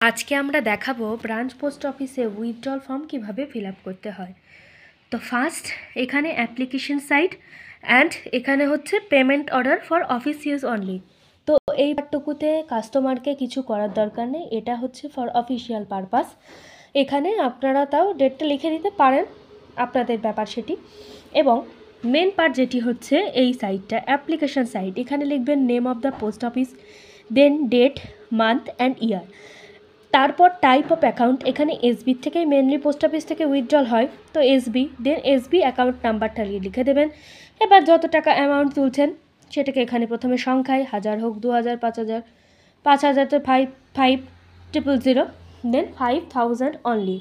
আজকে আমরা দেখাবো ব্রাঞ্চ পোস্ট অফিসে উইথড্রল ফর্ম কিভাবে ফিল আপ করতে হয়। তো ফার্স্ট এখানে অ্যাপ্লিকেশন সাইট অ্যান্ড এখানে হচ্ছে payment order for office use only. তো এই পার্টটুকুতে কাস্টমারকে কিছু করার দরকার নেই, এটা হচ্ছে ফর অফিসিয়াল পারপাস। এখানে আপনারা তাও ডেটটা লিখে দিতে পারেন, আপনাদের ব্যাপার সেটি। এবং মেন পার্ট যেটি হচ্ছে এই সাইটটা অ্যাপ্লিকেশন সাইট, এখানে লিখবেন name of the post office, then date, month and year. তারপর টাইপ অফ অ্যাকাউন্ট, এখানে এসবি থেকেই মেনলি পোস্ট অফিস থেকে উইথড্রল হয়, তো এসবি, দেন এসবি অ্যাকাউন্ট নাম্বারটা লিখে দেবেন। এবার যত টাকা অ্যামাউন্ট তুলছেন সেটাকে এখানে প্রথমে সংখ্যায় 1000 হোক, 2000, 5000, 5000 তো 5500, দেন 5000 অনলি।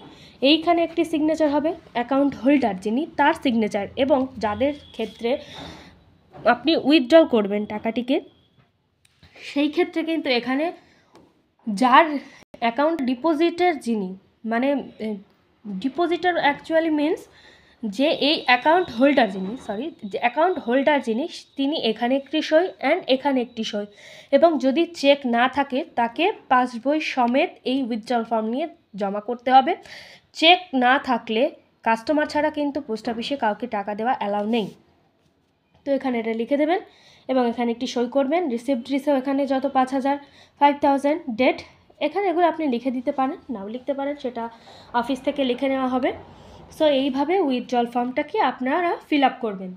এইখানে একটি সিগনেচার হবে অ্যাকাউন্ট হোল্ডার যিনি, তার সিগনেচার। এবং যাদের ক্ষেত্রে আপনি উইথড্রল করবেন টাকাটিকে, সেই ক্ষেত্রে কিন্তু এখানে যার অ্যাকাউন্ট ডিপোজিটের যিনি, মানে ডিপোজিটার অ্যাকচুয়ালি মিনস যে এই অ্যাকাউন্ট হোল্ডার যিনি, যে অ্যাকাউন্ট হোল্ডার যিনি, তিনি এখানে একটি সই অ্যান্ড এখানে একটি সই। এবং যদি চেক না থাকে তাকে পাসবই সমেত এই উইথড্রল ফর্ম নিয়ে জমা করতে হবে। চেক না থাকলে কাস্টমার ছাড়া কিন্তু পোস্ট অফিসে কাউকে টাকা দেওয়া অ্যালাউ নেই। তো এখানে এটা লিখে দেবেন এবং এখানে একটি সই করবেন। রিসিপ্ট এখানে যত 5000, 5000, ডেট, এখানে এগুলো আপনি লিখে দিতে পারেন, নাও লিখতে পারেন, সেটা অফিস থেকে লিখে নেওয়া হবে। সো এইভাবে উইথড্রল ফর্মটাকে আপনারা ফিল আপ করবেন।